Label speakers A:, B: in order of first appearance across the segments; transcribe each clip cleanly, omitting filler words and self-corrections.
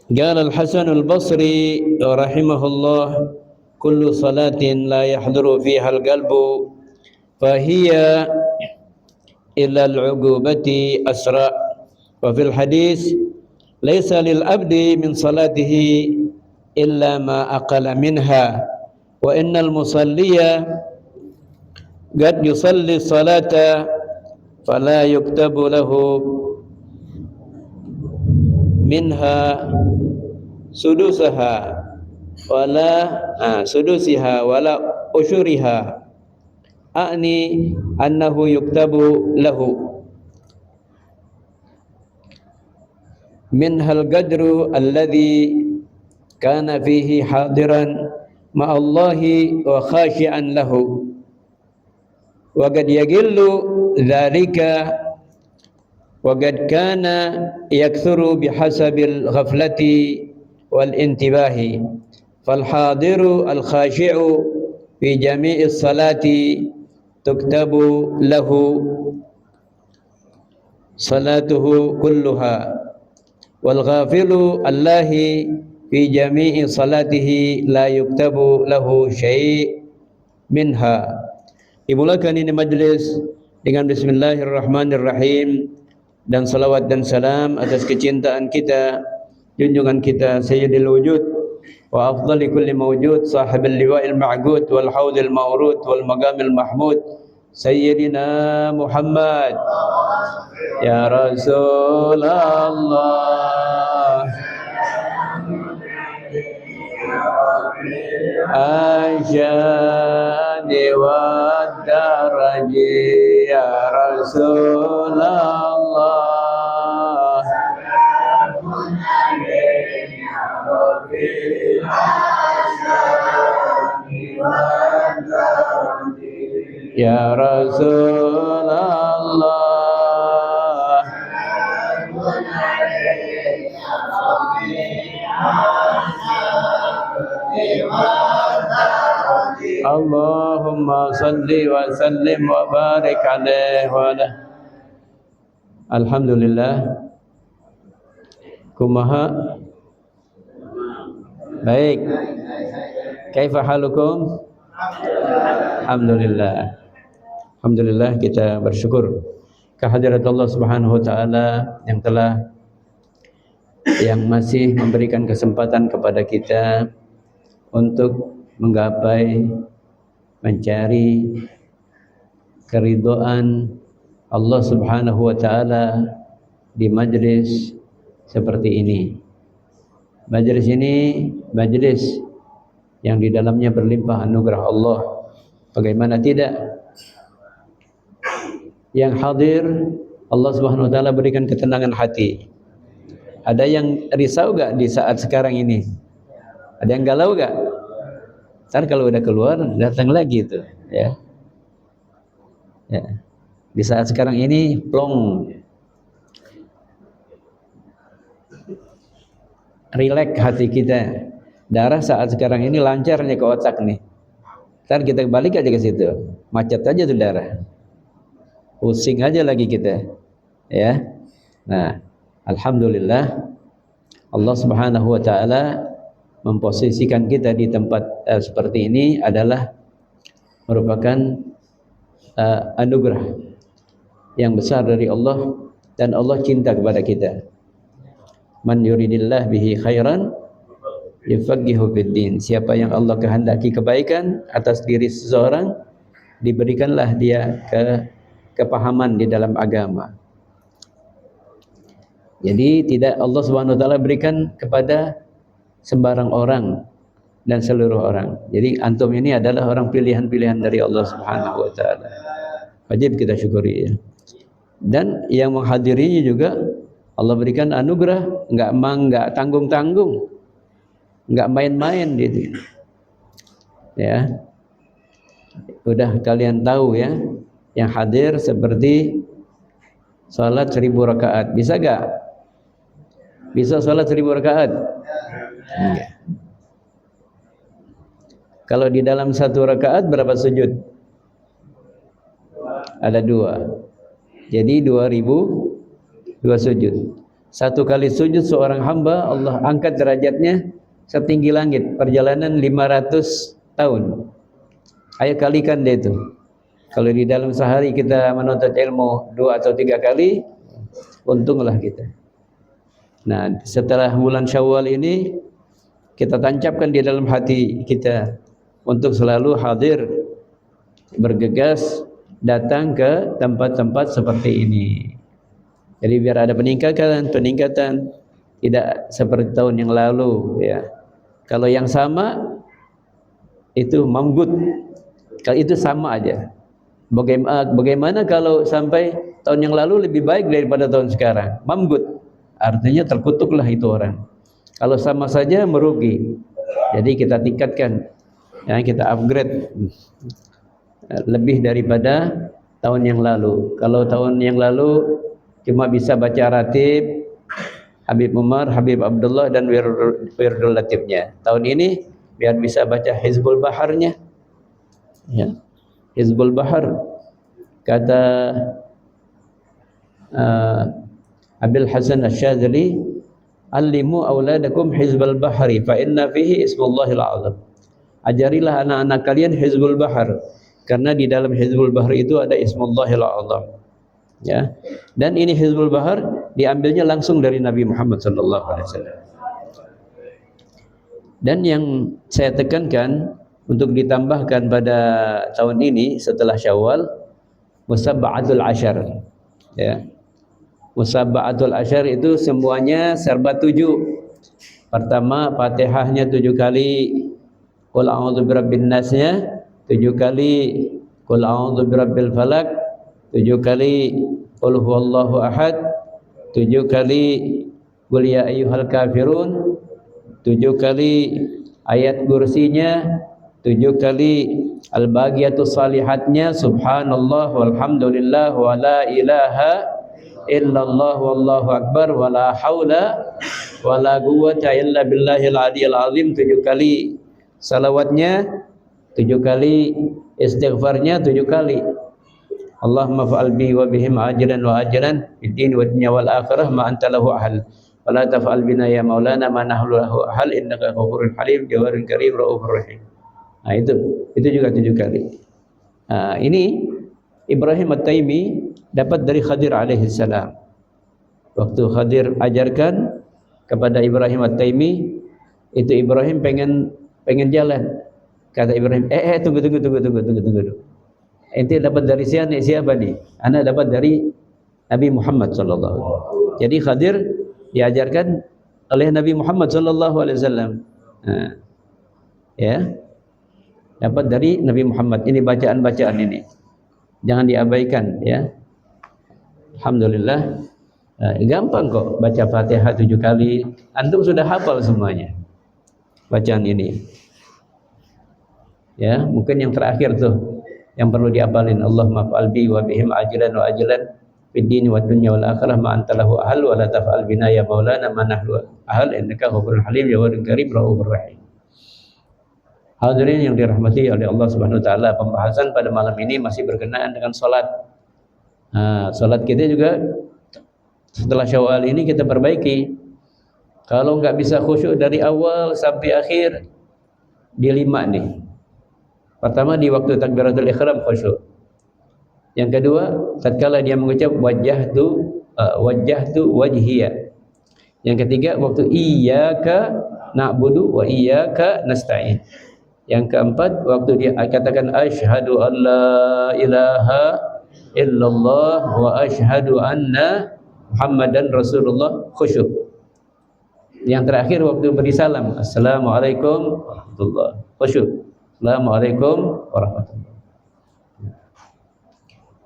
A: قال الحسن البصري رحمه الله كل صلاة لا يحضر فيها القلب فهي إلى العقوبة أسرع. وفي الحديث ليس للعبد من صلاته إلا ما أقل منها وإن المصلي قد يصلي الصلاة فلا يكتب له منها سدوسها ولا أشورها أعني أنه يكتب له منها القدر الذي كان فيه حاضرا مع الله وخاشعا له وقد يقل ذلك وقد كان يكثر بحسب الغفلة والانتباه فالحاضر الخاشع في جميع الصلاة تكتب له صلاته كلها والغافل الله في جميع صلاته لا يكتب له شيء منها. Dimulakan ini majlis dengan Bismillahirrahmanirrahim dan salawat dan salam atas kecintaan kita, junjungan kita Sayyidil Wujud wa afdali kulli mawjud sahibil liwa'il ma'gud wal hawdil mawrud wal maqamil mahmud Sayyidina Muhammad ya Rasulullah Asyani wa daraji ya Rasulullah ya Rasulullah Allahumma salli wa sallim wa barik alaihi wa ala. Alhamdulillah. Kumaha? Baik. Kaifa halukum? Alhamdulillah. Alhamdulillah kita bersyukur kehadirat Allah Subhanahu wa taala yang masih memberikan kesempatan kepada kita untuk menggapai mencari keridhaan Allah Subhanahu wa taala di majlis seperti ini. Majlis ini majlis yang di dalamnya berlimpah anugerah Allah. Bagaimana tidak? Yang hadir Allah Subhanahu wa taala berikan ketenangan hati. Ada yang risau gak di saat sekarang ini? Ada yang galau gak? Ntar kalau udah keluar datang lagi itu, ya. Di saat sekarang ini plong, rileks hati kita. Darah saat sekarang ini lancarnya ke otak nih. Ntar kita balik aja ke situ, macet aja tuh darah, pusing aja lagi kita, ya. Nah, alhamdulillah Allah Subhanahu wa taala memposisikan kita di tempat seperti ini adalah merupakan anugerah yang besar dari Allah, dan Allah cinta kepada kita. Man yuridillah bihi khairan yufaqihu fiddin. Siapa yang Allah kehendaki kebaikan atas diri seseorang, diberikanlah dia kepahaman di dalam agama. Jadi tidak Allah Subhanahu wa taala berikan kepada sembarang orang dan seluruh orang. Jadi antum ini adalah orang pilihan-pilihan dari Allah Subhanahu wa taala. Wajib kita syukuri, ya. Dan yang menghadirinya juga Allah berikan anugerah, enggak tanggung-tanggung, enggak main-main gitu. Ya. Udah kalian tahu ya, yang hadir seperti salat 1000 rakaat. Bisa enggak? Bisa salat 1000 rakaat? Enggak. Kalau di dalam satu rakaat berapa sujud? Ada 2. Jadi 2000 2 sujud. Satu kali sujud seorang hamba Allah angkat derajatnya setinggi langit, perjalanan 500 tahun. Ayo kalikan dia itu. Kalau di dalam sehari kita menuntut ilmu 2 atau 3 kali, untunglah kita. Nah, setelah bulan Syawal ini kita tancapkan di dalam hati kita untuk selalu hadir, bergegas datang ke tempat-tempat seperti ini. Jadi biar ada peningkatan, tidak seperti tahun yang lalu ya. Kalau yang sama itu mamgut. Kalau itu sama aja. Bagaimana kalau sampai tahun yang lalu lebih baik daripada tahun sekarang? Mamgut. Artinya terkutuklah itu orang. Kalau sama saja merugi. Jadi kita tingkatkan, ya, kita upgrade lebih daripada tahun yang lalu. Kalau tahun yang lalu cuma bisa baca ratib, Habib Umar, Habib Abdullah dan Wirdul Latifnya. Tahun ini biar bisa baca Hizbul Baharnya. Ya. Hizbul Bahar, kata Abil Hasan Asy-Syadzili, "Allimu auladakum Hizbul Bahri fa inna fihi ismullahil azam." Ajarilah anak-anak kalian Hizbul Bahar, karena di dalam Hizbul Bahar itu ada ismullahil azam. Ya. Dan ini Hizbul Bahar diambilnya langsung dari Nabi Muhammad sallallahu alaihi wasallam. Dan yang saya tekankan untuk ditambahkan pada tahun ini setelah Syawal, Musabba'atul Asyar. Ya. Musabba'atul Asyar itu semuanya serba 7. Pertama, Fatihahnya 7 kali, Qul a'udzu birabbin nasnya 7 kali, Qul a'udzu birabbil falaq 7 kali, Qul huwallahu ahad 7 kali, Qul ya ayyuhal kafirun 7 kali, ayat kursinya 7 kali, al-baqiyatus salihatnya subhanallah walhamdulillah wa la ilaha illallah wallahu akbar wa la haula wa la quwwata illa billahil aliyil azim 7 kali, salawatnya 7 kali, istighfarnya 7 kali. Allahumma fa'al bi wa bihim ajilan wa ajilan fid din wa dunya wal akhirah ma anta lahu ahal wa la taf'al bina ya maulana ma nahlu lahu ahal innaka ghafurun halim jawarun karim raufur rahim. Nah, itu juga 7 kali. Nah, ini Ibrahim At-Taimi dapat dari Khadir alaihi salam. Waktu Khadir ajarkan kepada Ibrahim At-Taimi, itu Ibrahim pengen jalan. Kata Ibrahim, tunggu. Ente dapat dari siapa nih? Ana dapat dari Nabi Muhammad sallallahu alaihi wasallam. Jadi Khadir diajarkan oleh Nabi Muhammad sallallahu alaihi wasallam. Nah, ya. Dapat dari Nabi Muhammad. Ini bacaan-bacaan ini. Jangan diabaikan ya. Alhamdulillah. Gampang kok baca Fatihah 7 kali. Antum sudah hafal semuanya. Bacaan ini. Ya, mungkin yang terakhir tuh yang perlu diapalin, Allahumma fa'al bi wa bihim ajilan wa ajilan fid din wa dunya wal akhirah ma anta lahu ahal wa la taf'al bina ya maulana ma nahlu ahal innaka ghafurun halim jawadun karim raufur rahim. Hadirin yang dirahmati oleh Allah Subhanahu wa taala, pembahasan pada malam ini masih berkenaan dengan salat. Salat kita juga setelah Syawal ini kita perbaiki. Kalau enggak bisa khusyuk dari awal sampai akhir, di 5 nih. Pertama, di waktu takbiratul ihram khusyuk. Yang kedua, tatkala dia mengucap wajjahtu wajhiya. Yang ketiga, waktu iyyaka na'budu wa iyyaka nasta'in. Yang keempat, waktu dia katakan asyhadu an la ilaha illallah wa asyhadu anna Muhammadan Rasulullah khusyuk. Yang terakhir waktu beri salam, assalamualaikum warahmatullahi khusyuk. Assalamualaikum warahmatullahi.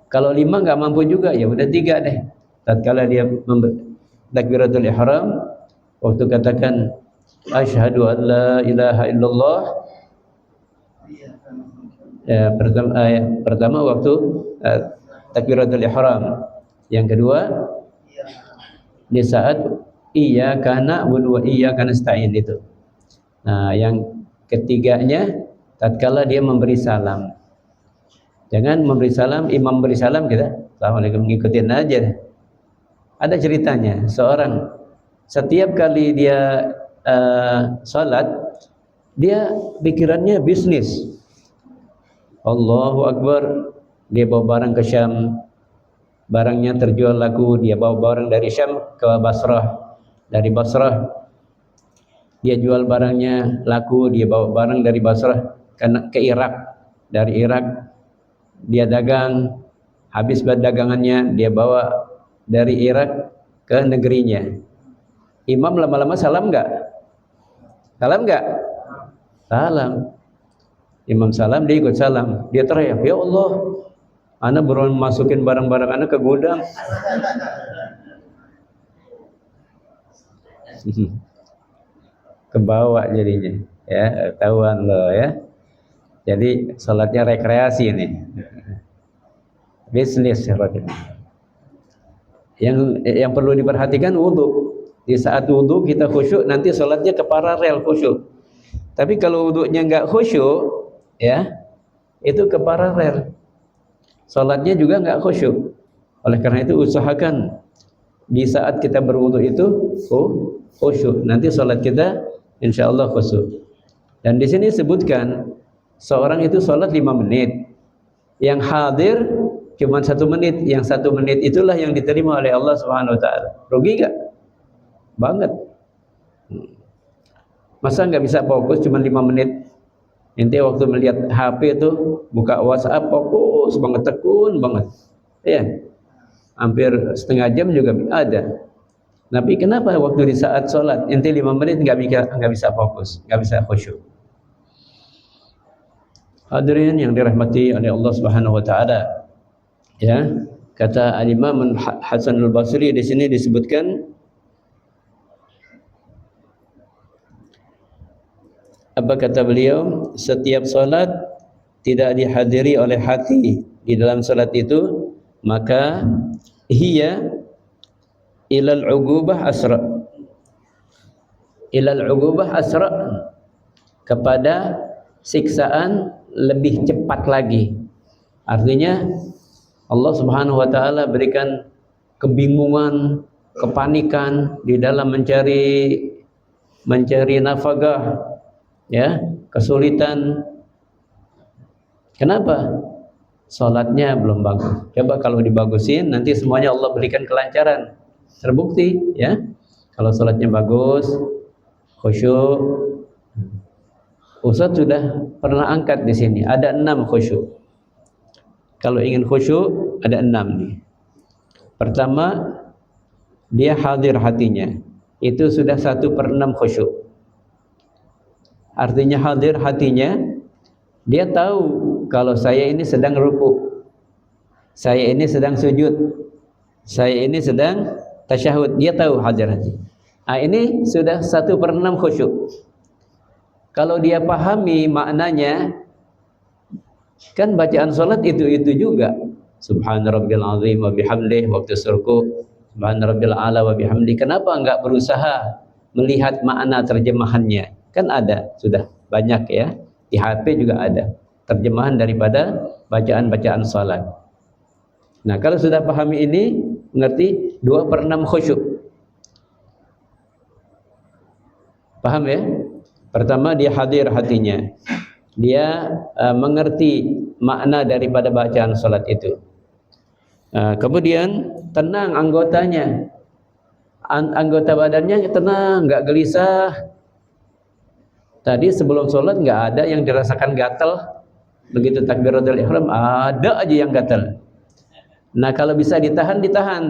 A: Kalau 5 enggak mampu juga, ya udah 3 deh. Tatkala dia takbiratul ihram, waktu katakan asyhadu an la ilaha illallah, pertama waktu takbiratul ihram. Yang kedua di saat iyyaka na'budu wa iyyaka nasta'in itu. Nah, yang ketiganya tatkala dia memberi salam. Jangan memberi salam, imam beri salam kita assalamualaikum, ngikutin aja. Ada ceritanya, seorang Setiap kali dia salat, dia pikirannya bisnis. Allahu Akbar, dia bawa barang ke Syam, barangnya terjual laku, dia bawa barang dari Syam ke Basrah, dari Basrah dia jual barangnya laku, dia bawa barang dari Basrah ke Irak, dari Irak dia dagang, habis dagangannya dia bawa dari Irak ke negerinya. Imam lama-lama salam enggak? Salam enggak? Salam. Imam salam, dia ikut salam. Dia teriak, ya Allah, ana baru masukin barang-barang ana ke gudang. Kebawa jadinya, ya, tahuan lo ya. Jadi salatnya rekreasi ini, bisnis. Yang perlu diperhatikan wudu. Di saat wudu kita khusyuk, nanti salatnya keparalel khusyuk. Tapi kalau wudunya enggak khusyuk, ya, itu keparalel. Salatnya juga enggak khusyuk. Oleh karena itu usahakan di saat kita berwudu itu khusyuk. Nanti salat kita insyaallah khusyuk. Dan di sini sebutkan seorang itu salat 5 menit. Yang hadir cuma 1 menit. Yang 1 menit itulah yang diterima oleh Allah Subhanahu wa taala. Rugi enggak? Banget. Masa enggak bisa fokus cuma 5 menit? Nanti waktu melihat HP itu buka WhatsApp fokus banget, tekun banget. Ya. Hampir setengah jam juga ada. Tapi kenapa waktu di saat sholat ente 5 menit enggak bisa fokus, enggak bisa khusyuk? Hadirin yang dirahmati oleh Allah Subhanahu wa taala. Ya, kata Al-Imam Hasan Al-Basri di sini disebutkan apa kata beliau? Setiap salat tidak dihadiri oleh hati di dalam salat itu, maka hiya ilal ugubah asra. Ilal ugubah asra, kepada siksaan lebih cepat lagi. Artinya Allah Subhanahu wa taala berikan kebingungan, kepanikan di dalam mencari nafkah, ya, kesulitan. Kenapa? Salatnya belum bagus. Coba kalau dibagusin, nanti semuanya Allah berikan kelancaran. Terbukti, ya. Kalau salatnya bagus, khusyuk. Ustaz sudah pernah angkat di sini, ada 6 khusyuk. Kalau ingin khusyuk, ada 6 nih. Pertama, dia hadir hatinya. Itu sudah 1/6 khusyuk. Artinya hadir hatinya, dia tahu kalau saya ini sedang ruku, saya ini sedang sujud, saya ini sedang tasyahud. Dia tahu hadir hati. Ini sudah 1/6 khusyuk. Kalau dia pahami maknanya, kan bacaan salat itu juga. Subhana rabbil azim wa bihamdih waktu ruku, subhana rabbil ala wa bihamdih. Kenapa enggak berusaha melihat makna terjemahannya? Kan ada, sudah banyak ya. Di HP juga ada terjemahan daripada bacaan-bacaan salat. Nah, kalau sudah pahami ini, mengerti 2/6 khusyuk. Paham ya? Pertama, dia hadir hatinya. Dia mengerti makna daripada bacaan salat itu. Kemudian tenang anggotanya, anggota badannya tenang, enggak gelisah. Tadi sebelum salat enggak ada yang dirasakan gatal. Begitu takbiratul ihram ada aja yang gatal. Nah, kalau bisa ditahan,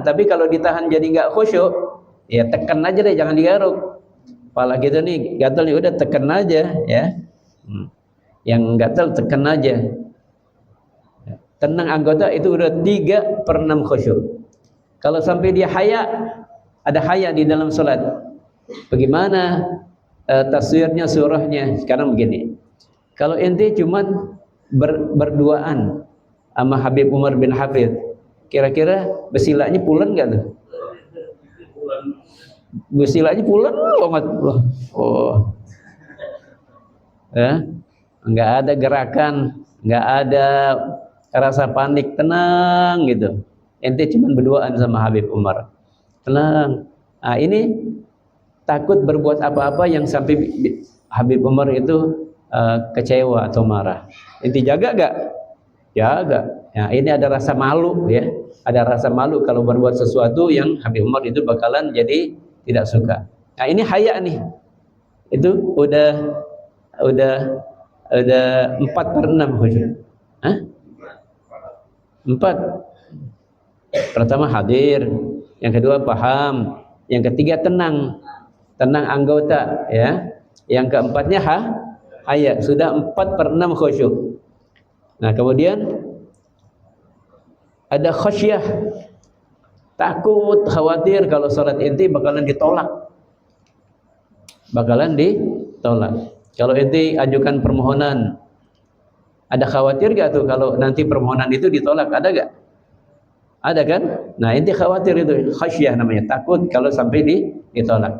A: tapi kalau ditahan jadi enggak khusyuk, ya tekan aja deh, jangan digaruk. Kepala kita nih gatal, ya udah tekan aja ya. Yang gatal tekan aja. Tenang anggota itu udah 3/6 khusyuk. Kalau sampai dia haya, ada haya di dalam salat. Bagaimana taswirnya, surahnya? Sekarang begini. Kalau ente cuman berduaan sama Habib Umar bin Hafid, kira-kira besilanya pulen enggak tuh? Besilanya pulen banget. Oh. Ya, enggak ada gerakan, enggak ada rasa panik, tenang gitu. Ente cuma berduaan sama Habib Umar. Tenang. Nah, ini takut berbuat apa-apa yang sampai Habib Umar itu kecewa atau marah. Ente jaga gak? Jaga. Ya, ini ada rasa malu ya. Ada rasa malu kalau berbuat sesuatu yang Habib Umar itu bakalan jadi tidak suka. Nah, ini haya nih. Itu udah 4/6 khusyuk. Hah? 4. Pertama hadir, yang kedua paham, yang ketiga tenang anggota ya. Yang keempatnya haya. Sudah 4/6 khusyuk. Nah, kemudian ada khasyah. Takut, khawatir kalau salat inti bakalan ditolak. Kalau inti ajukan permohonan, ada khawatir gak tuh kalau nanti permohonan itu ditolak? Ada gak? Ada kan? Nah, inti khawatir itu, khasyah namanya, takut kalau sampai ditolak.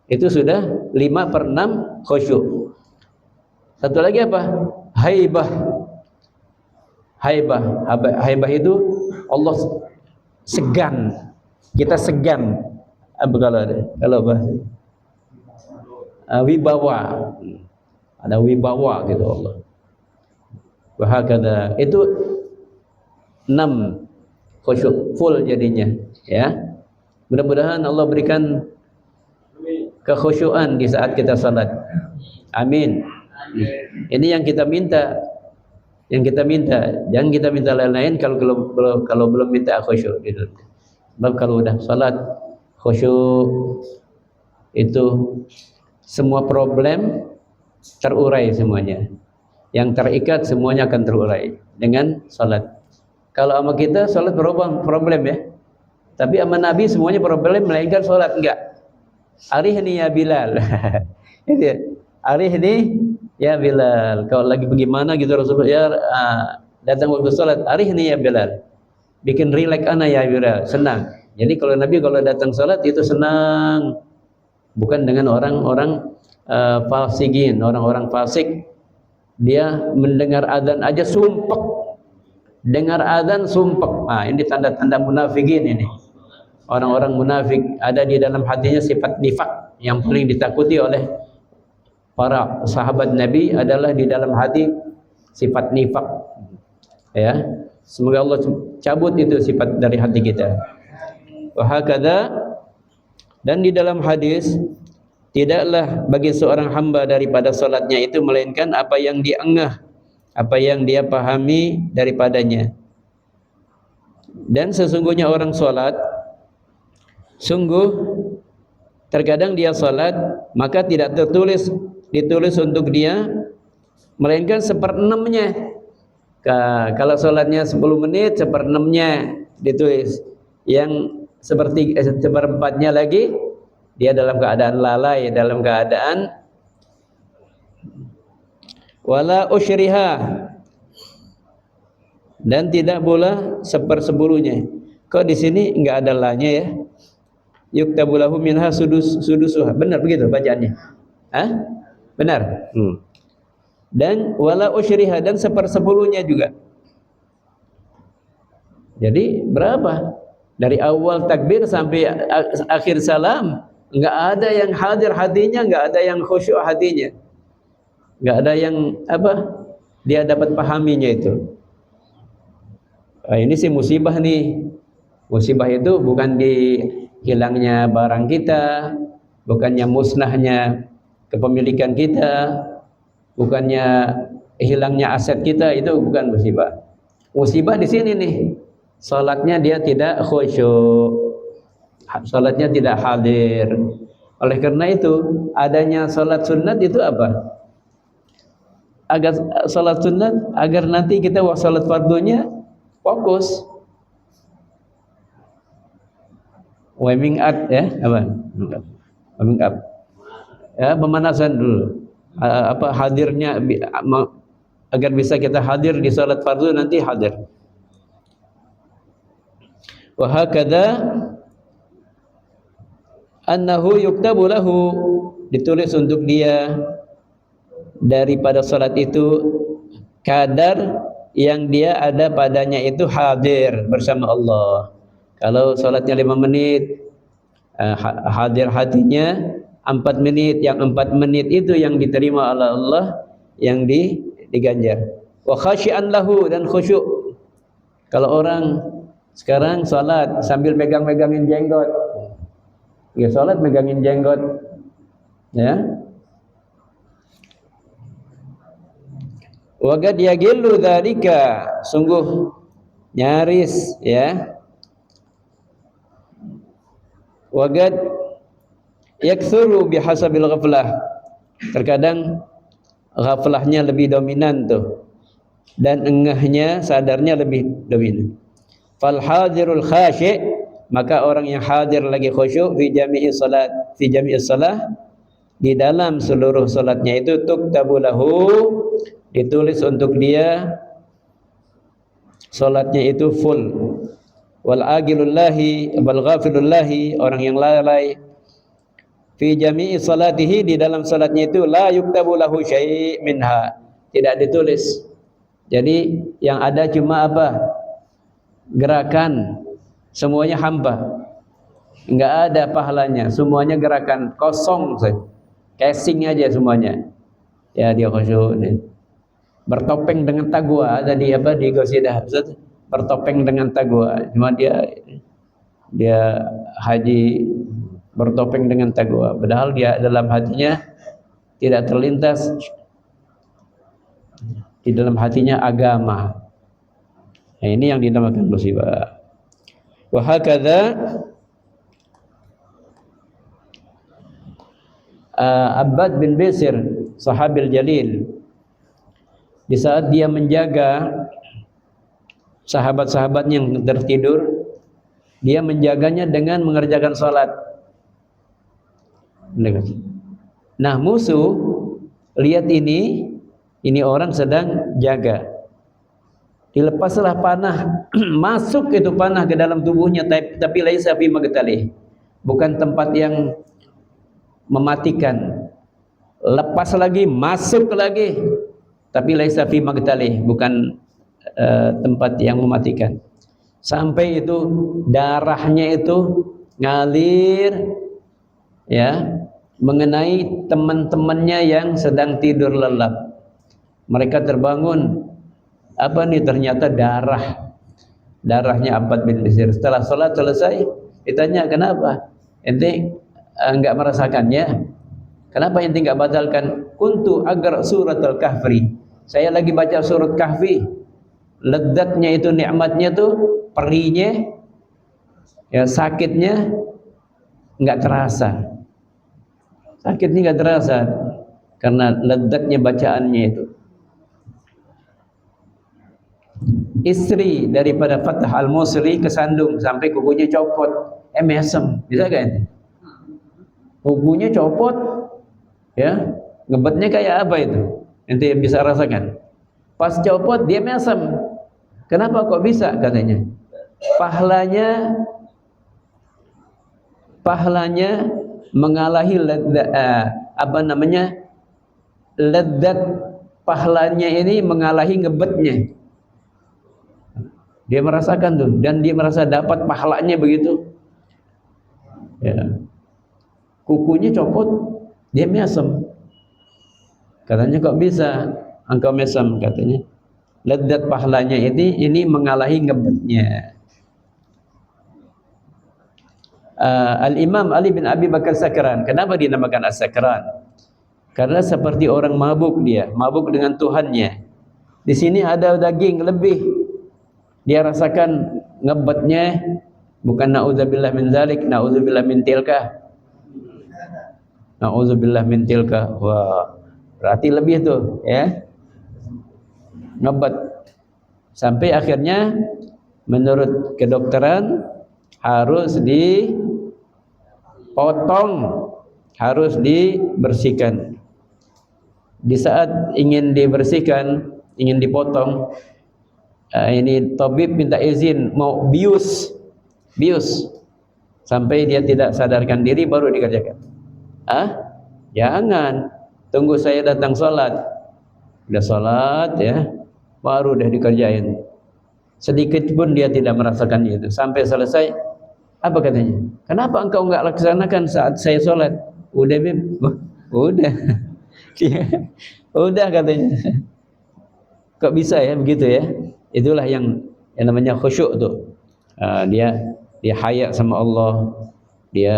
A: Itu sudah 5/6 khusyuk. Satu lagi apa? Haibah. Haibah itu Allah segan. Kita segan. Apa kalau bahasa? Wibawa. Ada wibawa gitu Allah. Wahakadha. Itu 6 khusyuk full jadinya ya. Mudah-mudahan Allah berikan kekhusyuan di saat kita salat. Amin. Ini yang kita minta. Jangan kita minta lain-lain kalau belum minta khusyuk gitu. Sebab kalau udah salat khusyuk itu semua problem terurai semuanya. Yang terikat semuanya akan terurai dengan salat. Kalau sama kita salat problem ya. Tapi sama Nabi semuanya problem melainkan salat enggak. Arihni ya Bilal. Itu ya. Arihni ya Bilal. Kalau lagi bagaimana gitu Rasulullah ya datang waktu salat, arihni ya Bilal. Bikin rileks ana ya Bilal, senang. Jadi kalau Nabi kalau datang salat itu senang. Bukan dengan orang-orang fasikin, orang-orang fasik. Dia mendengar azan aja sumpek. Dengar azan sumpek. Nah, ini tanda-tanda munafikin ini. Orang-orang munafik ada di dalam hatinya sifat nifak yang paling ditakuti oleh para sahabat Nabi adalah di dalam hati sifat nifak. Ya, semoga Allah cabut itu sifat dari hati kita. Wahakadha, dan di dalam hadis tidaklah bagi seorang hamba daripada salatnya itu melainkan apa yang diengah, apa yang dia pahami daripadanya. Dan sesungguhnya orang salat sungguh terkadang dia salat maka tidak ditulis untuk dia melainkan 1/6-nya. Kalau salatnya 10 menit 1/6-nya ditulis. Yang 1/4-nya lagi dia dalam keadaan lalai, dalam keadaan wala usyriha, dan tidak pula 1/10-nya. Kok di sini enggak ada la-nya ya? Yuktabu lahu minha sudusuha. Benar begitu bacaannya? Hah? Benar? Dan wala usyriha, dan 1/10-nya juga. Jadi berapa? Dari awal takbir sampai akhir salam enggak ada yang hadir hatinya, enggak ada yang khusyuk hatinya. Enggak ada yang dia dapat pahaminya itu. Ini sih musibah nih. Musibah itu bukan di hilangnya barang kita, bukannya musnahnya kepemilikan kita, bukannya hilangnya aset kita, itu bukan musibah. Musibah di sini nih, salatnya dia tidak khusyuk, salatnya tidak hadir. Oleh karena itu, adanya salat sunat itu apa? Agar salat sunat, agar nanti kita salat fardunya fokus. Warming up ya, warming up. Ya, pemanasan dulu. Hadirnya agar bisa kita hadir di salat fardu nanti hadir. Wa hakadha annahu yuktabu lahu, ditulis untuk dia daripada salat itu kadar yang dia ada padanya itu hadir bersama Allah. Kalau salatnya 5 menit hadir hatinya 4 menit, yang 4 menit itu yang diterima oleh Allah, yang diganjar. Wa khasyi'an lahu, dan khusyuk. Kalau orang sekarang salat sambil megang-megangin jenggot, ya salat megangin jenggot, ya. Wa qad yagillu dzalika, sungguh nyaris, ya. Wa qad yakthuru bihasabil ghaflah, terkadang ghaflahnya lebih dominan tuh, dan engahnya, sadarnya lebih dominan. Fal hadirul khasyi', maka orang yang hadir lagi khusyuk, fi jami'i salat, fi jami'i salah, di dalam seluruh salatnya itu, tuktabu lahu, ditulis untuk dia salatnya itu full. Wal agilullahi wal ghafilullahi, orang yang lalai, fi jami'i salatihi, di dalam salatnya itu, la yuktabu lahu syai' minha, tidak ditulis. Jadi yang ada cuma apa? Gerakan, semuanya hampa, enggak ada pahalanya, semuanya gerakan kosong saja, casing aja semuanya. Ya, dia khusyuk nih. Bertopeng dengan taqwa, tadi apa di qasidah, bertopeng dengan taqwa, cuma dia haji bertopeng dengan taqwa, padahal dia dalam hatinya tidak terlintas di dalam hatinya agama. Nah, ini yang dinamakan musibah. Wa hakadha Abbad bin Bisir, sahabil jalil, di saat dia menjaga sahabat-sahabat yang tertidur, dia menjaganya dengan mengerjakan salat. Nah, musuh lihat ini orang sedang jaga, dilepaslah panah, masuk itu panah ke dalam tubuhnya, tapi laisa fi magtalih, bukan tempat yang mematikan. Lepas lagi, masuk lagi, tapi laisa fi magtalih, bukan tempat yang mematikan. Sampai itu darahnya itu ngalir, ya, mengenai teman-temannya yang sedang tidur lelap. Mereka terbangun, apa nih, ternyata darahnya Abbad bin Bisir. Setelah salat selesai, ditanya, kenapa ente enggak merasakannya? Kenapa ente enggak batalkan? Kuntu agar surat al-kahfi, saya lagi baca surat kahfi, lezatnya itu, nikmatnya tuh, perihnya, ya, sakitnya enggak terasa. Sakitnya enggak terasa karena lezatnya bacaannya itu. Istri daripada Fathah al-Musri kesandung sampai kukunya copot, mesem, bisa kan? Kukunya copot, ya, ngebetnya kayak apa itu? Nanti bisa rasakan. Pas copot dia mesem. Kenapa kok bisa? Katanya pahalanya mengalahi lezat pahalanya ini mengalahi ngebetnya. Dia merasakan tuh, dan dia merasa dapat pahalanya begitu, ya. Kukunya copot, dia mesem. Katanya, kok bisa engkau mesem? Katanya lezat pahalanya ini mengalahi ngebetnya. Al-Imam Ali bin Abi Bakar Sakran, kenapa dinamakan as-sakran? Karena seperti orang mabuk, dia mabuk dengan Tuhannya. Di sini ada daging lebih, dia rasakan ngebetnya, bukan na'udzubillah min zalik, na'udzubillah min tilka, na'udzubillah min tilka. Wah, berarti lebih tuh, ya, ngebet. Sampai akhirnya menurut kedokteran harus dipotong, harus dibersihkan. Di saat ingin dibersihkan, ingin dipotong, ini tabib minta izin mau bius, sampai dia tidak sadarkan diri baru dikerjakan. Jangan tunggu saya datang sholat, udah sholat, ya, baru udah dikerjain. Sedikit pun dia tidak merasakan itu sampai selesai. Apa katanya? Kenapa engkau enggak laksanakan saat saya sholat? Udah Bib, udah. Udah katanya. Kok bisa ya begitu ya? Itulah yang namanya khusyuk tuh. Dia haya sama Allah, dia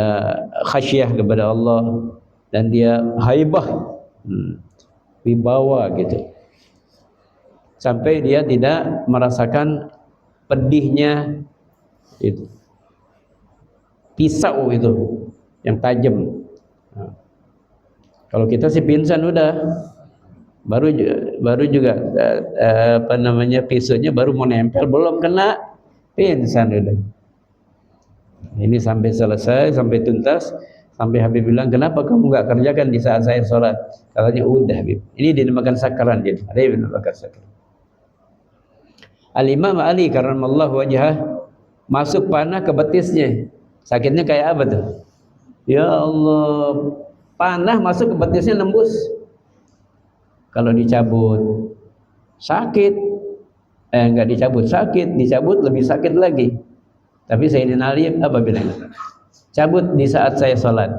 A: khasyah kepada Allah, dan dia haibah, wibawa gitu. Sampai dia tidak merasakan pedihnya itu pisau itu yang tajam. Nah, kalau kita sih pingsan udah, baru juga apa namanya, pisaunya baru mau nempel belum kena pingsan udah. Ini sampai selesai, sampai tuntas, sampai Habib bilang, kenapa kamu nggak kerjakan di saat saya sholat? Katanya udah Habib. Ini dinamakan sakaran, jadi ada yang dinamakan sakaran. Al-Imam Ali karramallahu wajhah masuk panah ke betisnya. Sakitnya kayak apa tuh? Ya Allah, panah masuk ke betisnya nembus. Kalau dicabut sakit, enggak dicabut sakit, dicabut lebih sakit lagi. Tapi Sayyidina Ali apa bilang? Cabut di saat saya sholat.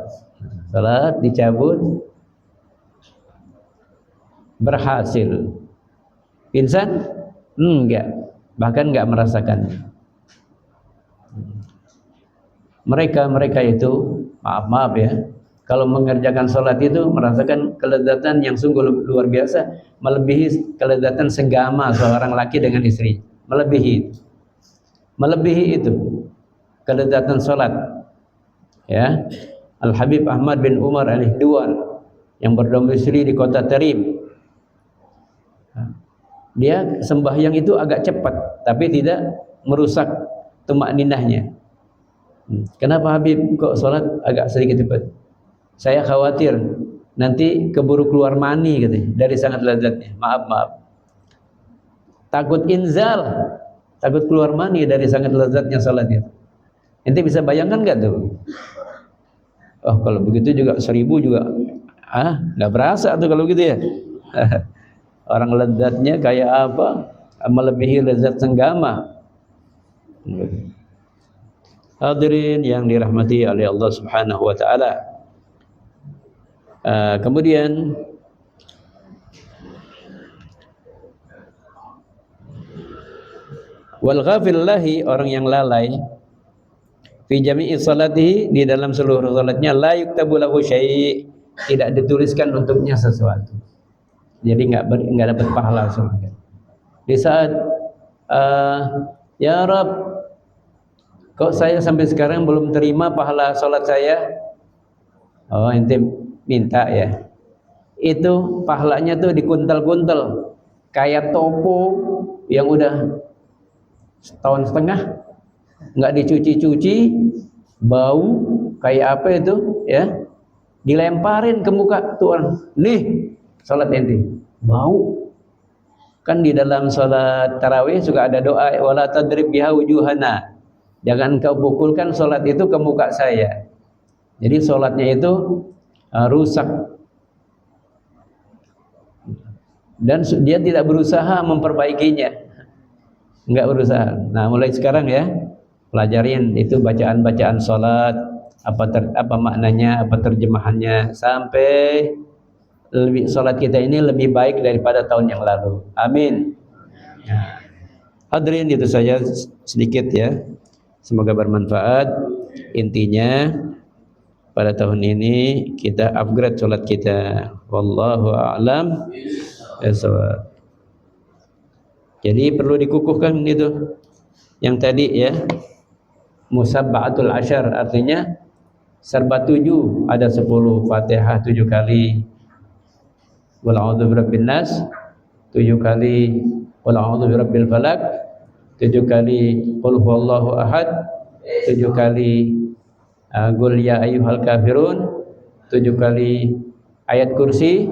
A: Sholat dicabut, berhasil. Pingsan? Enggak, bahkan enggak merasakan. Mereka itu maaf ya, kalau mengerjakan sholat itu merasakan kelezatan yang sungguh luar biasa, melebihi kelezatan senggama seorang laki dengan istri, melebihi itu kelezatan sholat ya. Al Habib Ahmad bin Umar Al-Hidwan yang berdomisili di kota Tarim, dia sembahyang itu agak cepat tapi tidak merusak tumakninahnya. Kenapa Habib kok sholat agak sedikit cepat? Saya khawatir nanti keburu keluar mani gitu, dari sangat lezatnya. Maaf. Takut inzal, takut keluar mani dari sangat lezatnya sholat itu. Ente bisa bayangkan nggak tuh? Oh kalau begitu juga 1000 juga, nggak berasa tuh kalau gitu ya. Orang lezatnya kayak apa? Melebihi lezat senggama. Hadirin yang dirahmati oleh Allah Subhanahu wa taala. Kemudian wal ghafilallahi, orang yang lalai fi jami'i salatihi, di dalam seluruh salatnya, la yuktabu lahu syai', tidak dituliskan untuknya sesuatu. Jadi enggak dapat pahala surga. Di saat ya Rabb, kok saya sampai sekarang belum terima pahala salat saya? Oh, ente minta ya. Itu pahalanya tuh dikuntal-kuntal kayak topo yang udah setahun setengah nggak dicuci-cuci, bau kayak apa itu ya, dilemparin ke muka tuh orang. Nih salat ente bau. Kan di dalam salat tarawih juga ada doa, wala tadrib biha wujuhana, jangan kau pukulkan salat itu ke muka saya. Jadi salatnya itu rusak dan dia tidak berusaha memperbaikinya, enggak berusaha. Nah mulai sekarang ya, pelajarin itu bacaan-bacaan salat, apa maknanya, apa terjemahannya, sampai salat kita ini lebih baik daripada tahun yang lalu. Amin. Hadirin, itu saja sedikit ya, semoga bermanfaat. Intinya pada tahun ini kita upgrade salat kita. Wallahu a'lam. Jadi perlu dikukuhkan itu yang tadi ya, musabba'atul asyar, artinya serba 7, ada 10 Fatihah 7 kali, qul a'udzu birabbin nas 7 kali, qul a'udzu birabbil falaq 7 kali, qul huwallahu ahad 7 kali, qul ya ayyuhal kafirun 7 kali, ayat kursi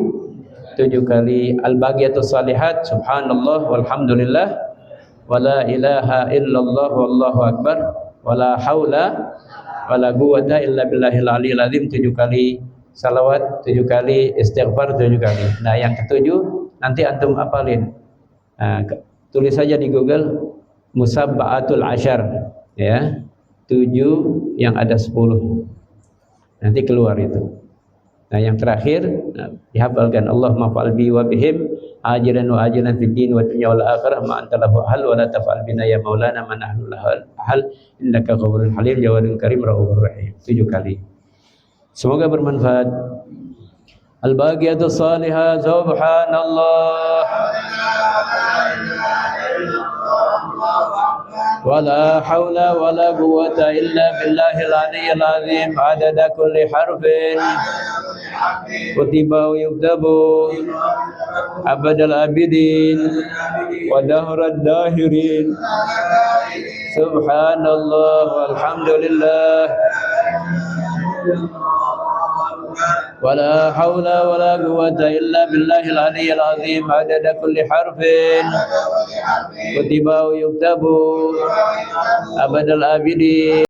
A: 7 kali, al-baqiyatus salihat, subhanallah walhamdulillah wala ilaha illallah wallahu akbar wala haula wala quwwata illa billahil aliyil azim 7 kali, salawat 7 kali, istighfar 7 kali. Nah yang ketujuh nanti antum hafalin. Tulis saja di Google musabba'atul asyar ya, 7 yang ada 10. Nanti keluar itu. Nah, yang terakhir dihafalkan, Allahumma fa'al bi wa bihim ajiran wa ajiran fid din wa dunya wal akhirah ma anta lahu hal wa la taf'al bina ya maulana man nahnu lahu hal innaka ghafurun halim jawadun karim rahufur rahim. 7 kali. Semoga bermanfaat. Al-baqiyatus salihah, subhanallah wala haula wala quwwata illa billahil aliyyil azim adada kulli harfin kutiba wa yuktabu abadal abidin wa dahrad dahirin subhanallah walhamdulillah wala haula wala quwwata illa billahil aliyyil azim adada kulli harfin kutiba wa yuktabu abadal abidin